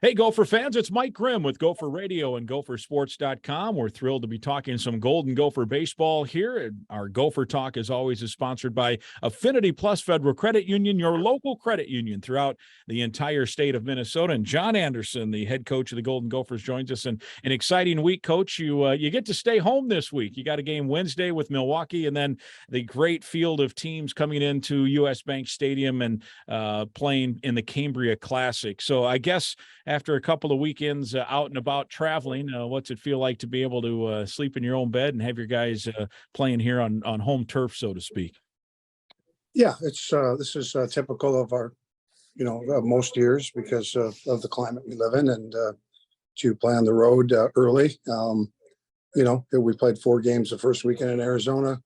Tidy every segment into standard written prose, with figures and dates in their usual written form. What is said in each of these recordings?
Hey, Gopher fans, it's Mike Grimm with Gopher Radio and Gophersports.com. We're thrilled to be talking some Golden Gopher baseball here. Our Gopher Talk, as always, is sponsored by Affinity Plus Federal Credit Union, your local credit union throughout the entire state of Minnesota. And John Anderson, the head coach of the Golden Gophers, joins us. And an exciting week, Coach. You get to stay home this week. You got a game Wednesday with Milwaukee, and then the great field of teams coming into U.S. Bank Stadium and playing in the Cambria Classic. So I guess after a couple of weekends out and about traveling, what's it feel like to be able to sleep in your own bed and have your guys playing here on home turf, so to speak? Yeah, it's this is typical of our, most years because of the climate we live in, and to play on the road early. We played 4 games the first weekend in Arizona.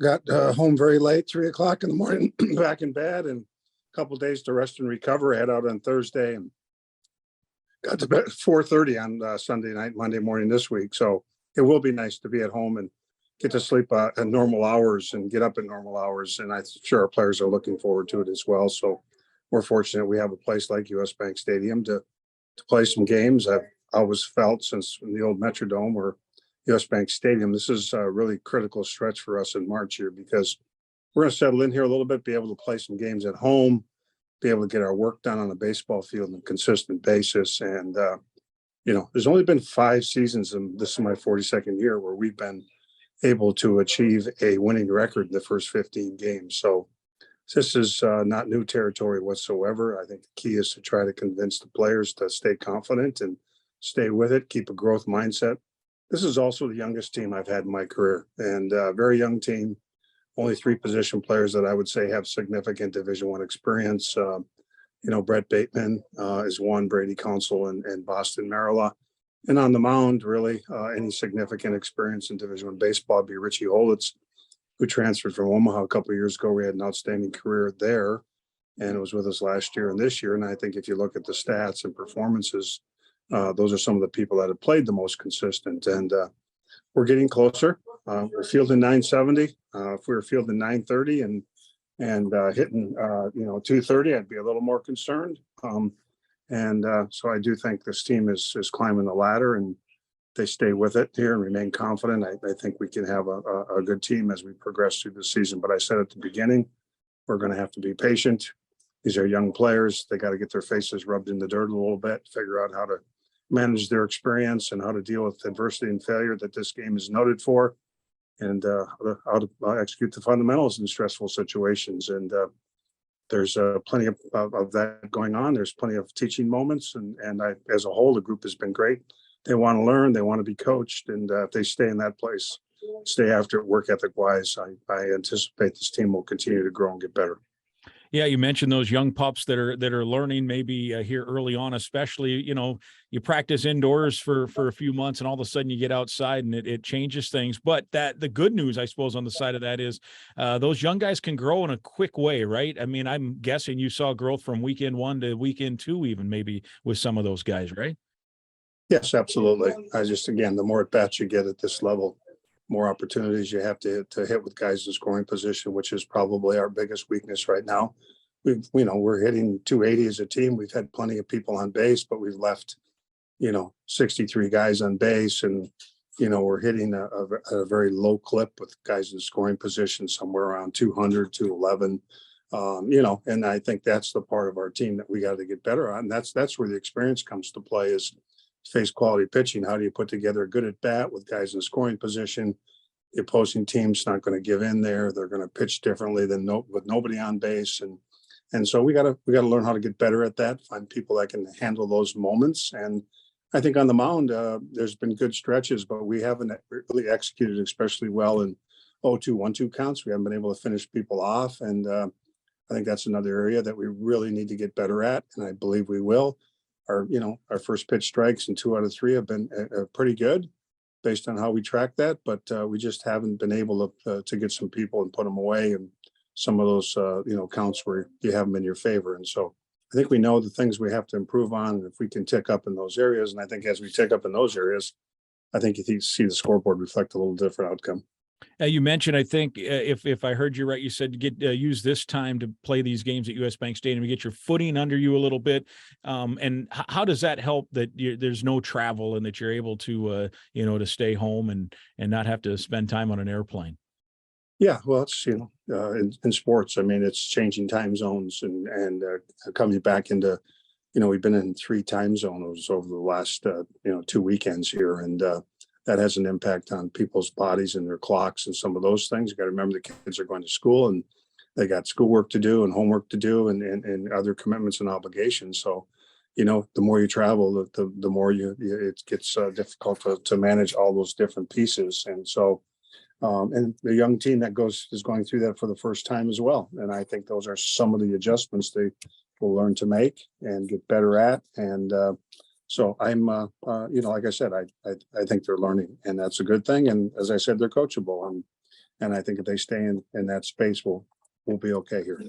Got home very late, 3:00 in the morning, back in bed, and a couple of days to rest and recover. I had out on Thursday and got to bed at 4:30 on Sunday night, Monday morning this week. So it will be nice to be at home and get to sleep at normal hours and get up at normal hours. And I'm sure our players are looking forward to it as well. So we're fortunate we have a place like U.S. Bank Stadium to play some games. I've always felt since the old Metrodome or U.S. Bank Stadium, this is a really critical stretch for us in March here because we're going to settle in here a little bit, be able to play some games at home, be able to get our work done on a baseball field on a consistent basis. And, there's only been 5 seasons, and this is my 42nd year, where we've been able to achieve a winning record in the first 15 games. So this is not new territory whatsoever. I think the key is to try to convince the players to stay confident and stay with it, keep a growth mindset. This is also the youngest team I've had in my career, and a very young team. Only 3 position players that I would say have significant Division I experience. Brett Bateman is one, Brady Council and Boston Marilla. And on the mound, really, any significant experience in Division I baseball would be Richie Holitz, who transferred from Omaha a couple of years ago. We had an outstanding career there, and it was with us last year and this year. And I think if you look at the stats and performances, those are some of the people that have played the most consistent. And we're getting closer. We're fielding 970. If we were fielding 930 and hitting 230, I'd be a little more concerned. So I do think this team is climbing the ladder, and they stay with it here and remain confident. I think we can have a good team as we progress through the season. But I said at the beginning, we're going to have to be patient. These are young players. They got to get their faces rubbed in the dirt a little bit, figure out how to manage their experience and how to deal with adversity and failure that this game is noted for, and how to execute the fundamentals in stressful situations. And there's plenty of that going on. There's plenty of teaching moments, and as a whole, the group has been great. They want to learn, they want to be coached, and if they stay in that place, stay after it work ethic wise, I anticipate this team will continue to grow and get better. Yeah, you mentioned those young pups that are learning maybe here early on, especially, you practice indoors for a few months and all of a sudden you get outside and it changes things. But the good news, I suppose, on the side of that is those young guys can grow in a quick way, right? I mean, I'm guessing you saw growth from weekend 1 to weekend 2, even maybe with some of those guys, right? Yes, absolutely. Again, the more at bats you get at this level, more opportunities you have to hit with guys in scoring position, which is probably our biggest weakness right now. We're hitting 280 as a team. We've had plenty of people on base, but we've left, 63 guys on base, and we're hitting a very low clip with guys in scoring position, somewhere around 200, 211. And I think that's the part of our team that we got to get better on. That's where the experience comes to play, is face quality pitching. How do you put together a good at bat with guys in scoring position? The opposing team's not going to give in there. They're going to pitch differently than with nobody on base, and so we got to learn how to get better at that. Find people that can handle those moments. And I think on the mound, there's been good stretches, but we haven't really executed especially well in 0-2, 1-2 counts. We haven't been able to finish people off, and I think that's another area that we really need to get better at, and I believe we will. Our first pitch strikes in 2 out of 3 have been pretty good based on how we track that, but we just haven't been able to get some people and put them away, and some of those counts where you have them in your favor. And so I think we know the things we have to improve on, and if we can tick up in those areas, and I think as we tick up in those areas, I think you see the scoreboard reflect a little different outcome. You mentioned, I think, if I heard you right, you said get use this time to play these games at US Bank Stadium to get your footing under you a little bit. And how does that help that there's no travel and that you're able to to stay home and not have to spend time on an airplane? Yeah, well, it's, in sports, I mean, it's changing time zones and coming back into, we've been in three time zones over the last, 2 weekends here. And that has an impact on people's bodies and their clocks and some of those things. You got to remember the kids are going to school and they got schoolwork to do and homework to do and other commitments and obligations. So, the more you travel, the more it gets difficult to manage all those different pieces. And so, and the young team that is going through that for the first time as well. And I think those are some of the adjustments they will learn to make and get better at. And so I'm, like I said, I think they're learning, and that's a good thing. And as I said, they're coachable, and I think if they stay in that space, we'll be okay here.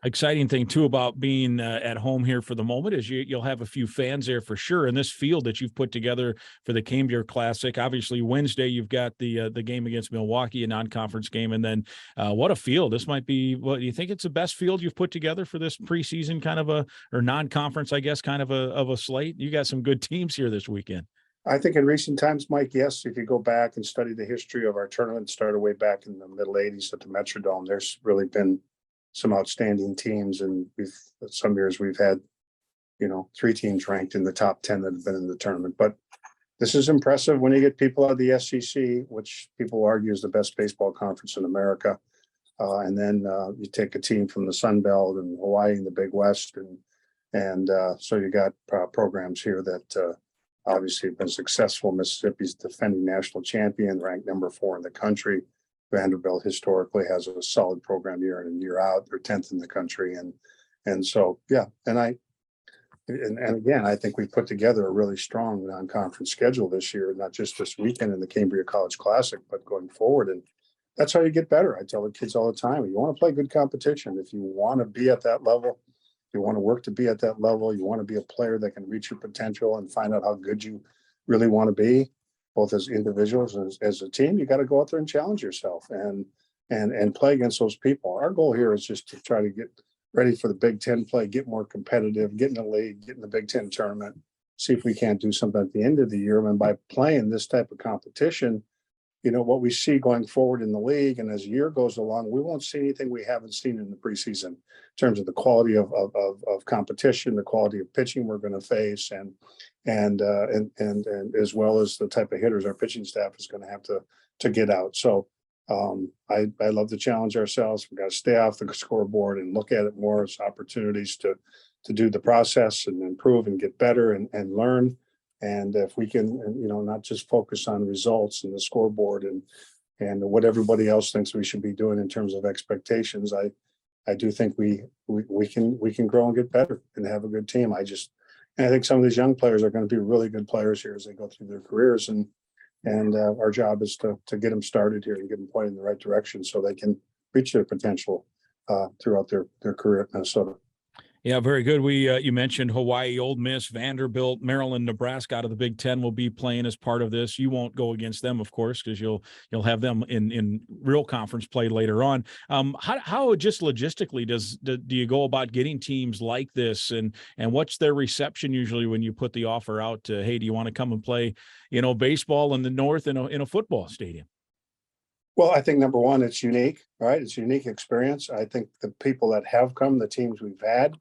Exciting thing too about being at home here for the moment is you'll have a few fans there for sure. In this field that you've put together for the Cambria Classic, obviously Wednesday you've got the game against Milwaukee, a non-conference game, and then what a field! This might be. What do you think? It's the best field you've put together for this preseason kind of or non-conference, I guess, kind of a slate. You got some good teams here this weekend. I think in recent times, Mike, yes, if you go back and study the history of our tournament, started way back in the middle '80s at the Metrodome, there's really been some outstanding teams, and some years we've had, 3 teams ranked in the top 10 that have been in the tournament. But this is impressive when you get people out of the SEC, which people argue is the best baseball conference in America, and then you take a team from the Sun Belt and Hawaii and the Big West, and so you got programs here that obviously have been successful. Mississippi's defending national champion, ranked number 4 in the country. Vanderbilt historically has a solid program year in and year out. They're 10th in the country, and so yeah. And again, I think we put together a really strong non-conference schedule this year, not just this weekend in the Cambria College Classic, but going forward. And that's how you get better. I tell the kids all the time: you want to play good competition. If you want to be at that level, you want to work to be at that level. You want to be a player that can reach your potential and find out how good you really want to be, both as individuals and as a team. You got to go out there and challenge yourself and play against those people. Our goal here is just to try to get ready for the Big Ten play, get more competitive, get in the league, get in the Big Ten tournament, see if we can't do something at the end of the year. And by playing this type of competition, what we see going forward in the league, and as the year goes along, we won't see anything we haven't seen in the preseason in terms of the quality of competition, the quality of pitching we're going to face, and as well as the type of hitters our pitching staff is going to have to get out. So I love to challenge ourselves. We've got to stay off the scoreboard and look at it more as opportunities to do the process and improve and get better and learn. And if we can, not just focus on results and the scoreboard and what everybody else thinks we should be doing in terms of expectations, I do think we can grow and get better and have a good team. And I think some of these young players are going to be really good players here as they go through their careers, and our job is to get them started here and get them pointed in the right direction so they can reach their potential throughout their career at Minnesota. Yeah, very good. You mentioned Hawaii, Ole Miss, Vanderbilt, Maryland, Nebraska out of the Big Ten will be playing as part of this. You won't go against them, of course, because you'll have them in real conference play later on. How just logistically do you go about getting teams like this, and what's their reception usually when you put the offer out to, hey, do you want to come and play, baseball in the North in a football stadium? Well, I think number one, it's unique, right? It's a unique experience. I think the people that have come, the teams we've had,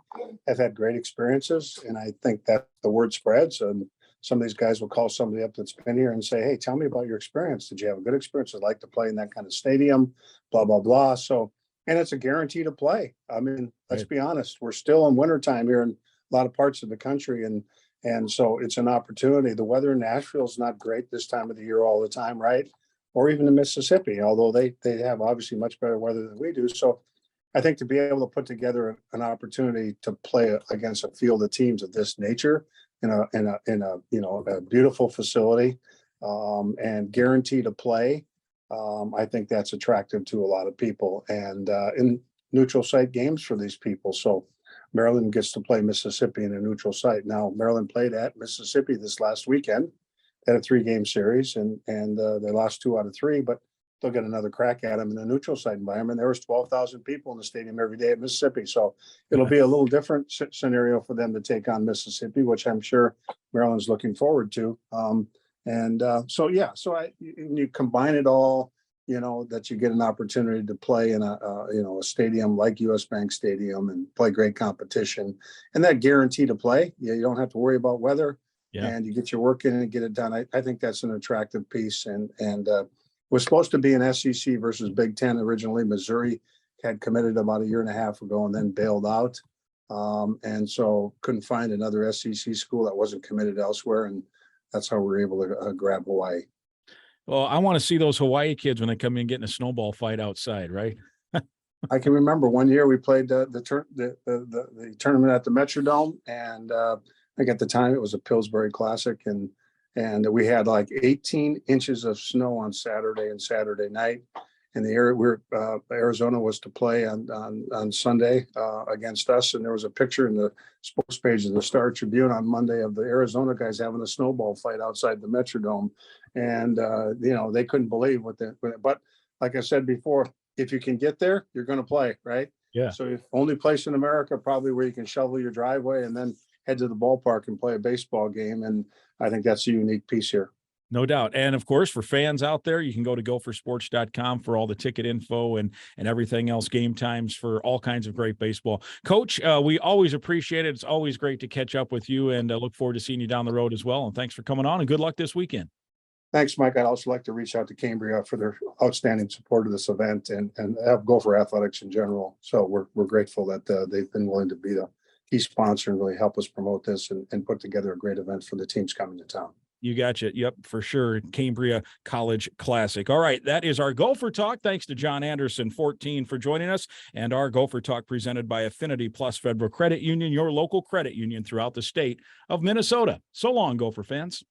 have had great experiences. And I think that the word spreads, and some of these guys will call somebody up that's been here and say, hey, tell me about your experience. Did you have a good experience? I'd like to play in that kind of stadium, blah, blah, blah. So, and it's a guarantee to play. I mean, let's be honest. We're still in wintertime here in a lot of parts of the country. And so it's an opportunity. The weather in Nashville is not great this time of the year all the time, right? Or even in Mississippi, although they have obviously much better weather than we do. So I think to be able to put together an opportunity to play against a field of teams of this nature in a beautiful facility and guaranteed to play, I think that's attractive to a lot of people, and in neutral site games for these people. So Maryland gets to play Mississippi in a neutral site. Now, Maryland played at Mississippi this last weekend. They had a 3-game series, and they lost 2 out of 3. But they'll get another crack at them in a neutral site environment. There was 12,000 people in the stadium every day at Mississippi. So it'll be a little different scenario for them to take on Mississippi, which I'm sure Maryland's looking forward to. So you combine it all, that you get an opportunity to play in a stadium like US Bank Stadium and play great competition, and that guarantee to play. You don't have to worry about weather, and you get your work in and get it done. I think that's an attractive piece, and was supposed to be an SEC versus Big Ten originally. Missouri had committed about a year and a half ago and then bailed out, and so couldn't find another SEC school that wasn't committed elsewhere, and that's how we were able to grab Hawaii. Well, I want to see those Hawaii kids when they come in getting a snowball fight outside, right? I can remember one year we played the tournament at the Metrodome, and I think at the time it was a Pillsbury Classic, and we had like 18 inches of snow on Saturday and Saturday night. And the area Arizona was to play on Sunday against us, and there was a picture in the sports page of the Star Tribune on Monday of the Arizona guys having a snowball fight outside the Metrodome, and they couldn't believe but like I said before, if you can get there, you're going to play, right? Yeah. So only place in America probably where you can shovel your driveway and then head to the ballpark and play a baseball game, and I think that's a unique piece here. No doubt. And of course, for fans out there, you can go to gophersports.com for all the ticket info and everything else, game times for all kinds of great baseball. Coach, we always appreciate it. It's always great to catch up with you, and look forward to seeing you down the road as well. And thanks for coming on, and good luck this weekend. Thanks, Mike. I'd also like to reach out to Cambria for their outstanding support of this event and have Gopher athletics in general. So we're grateful that they've been willing to be the key sponsor and really help us promote this and put together a great event for the teams coming to town. You gotcha. Yep, for sure. Cambria College Classic. All right, that is our Gopher Talk. Thanks to John Anderson, 14, for joining us, and our Gopher Talk presented by Affinity Plus Federal Credit Union, your local credit union throughout the state of Minnesota. So long, Gopher fans.